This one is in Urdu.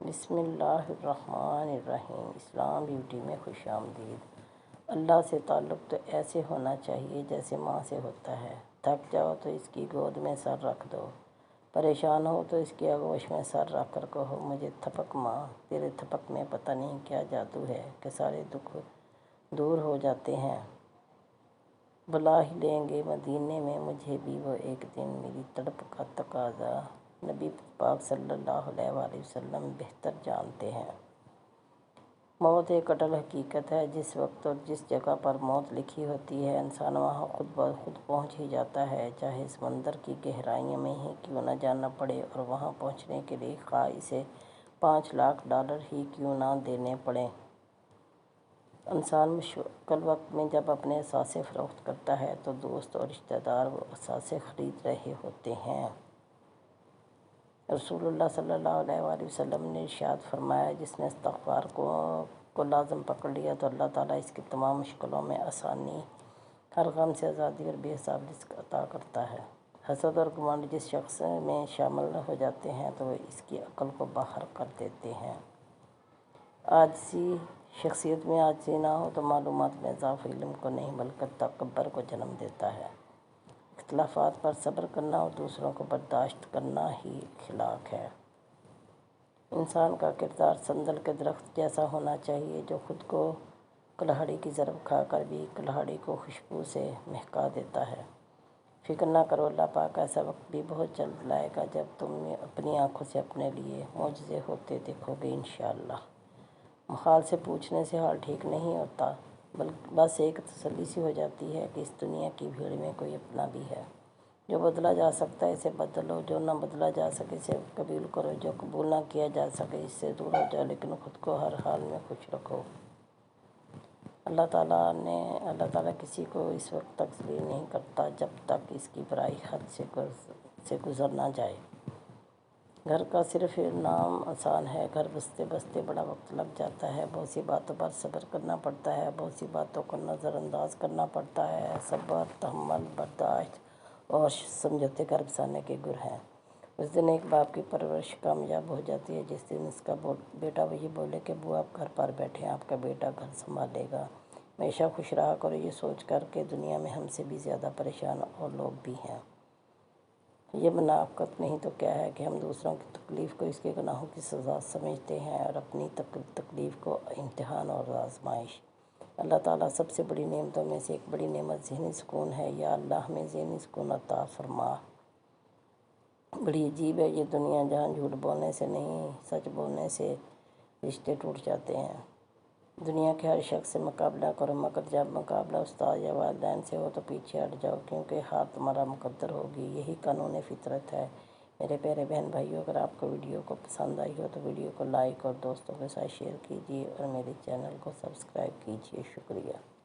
بسم اللہ الرحمن الرحیم۔ اسلام بیوٹی میں خوش آمدید۔ اللہ سے تعلق تو ایسے ہونا چاہیے جیسے ماں سے ہوتا ہے۔ تھک جاؤ تو اس کی گود میں سر رکھ دو، پریشان ہو تو اس کی آغوش میں سر رکھ کر کہو مجھے تھپک ماں، تیرے تھپک میں پتہ نہیں کیا جادو ہے کہ سارے دکھ دور ہو جاتے ہیں۔ بلا ہی لیں گے مدینے میں مجھے بھی وہ ایک دن، میری تڑپ کا تقاضا نبی پاک صلی اللہ علیہ وآلہ وسلم بہتر جانتے ہیں۔ موت ایک اٹل حقیقت ہے۔ جس وقت اور جس جگہ پر موت لکھی ہوتی ہے انسان وہاں خود بخود پہنچ ہی جاتا ہے، چاہے سمندر کی گہرائیوں میں ہی کیوں نہ جانا پڑے اور وہاں پہنچنے کے لیے خواہ اسے $5 لاکھ ہی کیوں نہ دینے پڑیں۔ انسان مشکل وقت میں جب اپنے اثاثے فروخت کرتا ہے تو دوست اور رشتہ دار وہ اثاثے خرید رہے ہوتے ہیں۔ رسول اللہ صلی اللہ علیہ وآلہ وسلم نے ارشاد فرمایا جس نے استغفار کو لازم پکڑ لیا تو اللہ تعالیٰ اس کی تمام مشکلوں میں آسانی، ہر غم سے آزادی اور بے حساب رزق عطا کرتا ہے۔ حسد اور گھمنڈ جس شخص میں شامل ہو جاتے ہیں تو وہ اس کی عقل کو باہر کر دیتے ہیں۔ عاجزی، شخصیت میں عاجزی نہ ہو تو معلومات میں اضافہ علم کو نہیں بلکہ تکبر کو جنم دیتا ہے۔ اختلافات پر صبر کرنا اور دوسروں کو برداشت کرنا ہی اخلاق ہے۔ انسان کا کردار سندل کے درخت جیسا ہونا چاہیے جو خود کو کلہاڑی کی ضرب کھا کر بھی کلہاڑی کو خوشبو سے مہکا دیتا ہے۔ فکر نہ کرو، اللہ پاک ایسا وقت بھی بہت جلد لائے گا جب تم اپنی آنکھوں سے اپنے لیے معجزے ہوتے دیکھو گے انشاءاللہ۔ مخال سے پوچھنے سے حال ٹھیک نہیں ہوتا، بس ایک تسلی سی ہو جاتی ہے کہ اس دنیا کی بھیڑ میں کوئی اپنا بھی ہے۔ جو بدلا جا سکتا ہے اسے بدلو، جو نہ بدلا جا سکے اسے قبول کرو، جو قبول نہ کیا جا سکے اس سے دور ہو جاؤ، لیکن خود کو ہر حال میں خوش رکھو۔ اللہ تعالیٰ کسی کو اس وقت تک ذلیل نہیں کرتا جب تک اس کی برائی حد سے گزر نہ جائے۔ گھر کا صرف نام آسان ہے، گھر بستے بستے بڑا وقت لگ جاتا ہے۔ بہت سی باتوں پر صبر کرنا پڑتا ہے، بہت سی باتوں کو نظر انداز کرنا پڑتا ہے۔ صبر، تحمل، برداشت اور سمجھوتے گھر بسانے کے گر ہیں۔ اس دن ایک باپ کی پرورش کامیاب ہو جاتی ہے جس دن اس کا بیٹا وہی بولے کہ ابو آپ گھر پر بیٹھیں، آپ کا بیٹا گھر سنبھالے گا۔ ہمیشہ خوش رہا کرو یہ سوچ کر کہ دنیا میں ہم سے بھی زیادہ پریشان اور لوگ بھی ہیں۔ یہ منافقت نہیں تو کیا ہے کہ ہم دوسروں کی تکلیف کو اس کے گناہوں کی سزا سمجھتے ہیں اور اپنی تکلیف کو امتحان اور آزمائش۔ اللہ تعالیٰ سب سے بڑی نعمتوں میں سے ایک بڑی نعمت ذہنی سکون ہے۔ یا اللہ ہمیں ذہنی سکون عطا فرما۔ بڑی عجیب ہے یہ دنیا جہاں جھوٹ بولنے سے نہیں سچ بولنے سے رشتے ٹوٹ جاتے ہیں۔ دنیا کے ہر شخص سے مقابلہ کرو مگر جب مقابلہ استاد یا والدین سے ہو تو پیچھے ہٹ جاؤ کیونکہ ہار تمہارا مقدر ہوگی، یہی قانون فطرت ہے۔ میرے پیارے بہن بھائیوں، اگر آپ کو ویڈیو کو پسند آئی ہو تو ویڈیو کو لائک اور دوستوں کے ساتھ شیئر کیجیے اور میرے چینل کو سبسکرائب کیجیے۔ شکریہ۔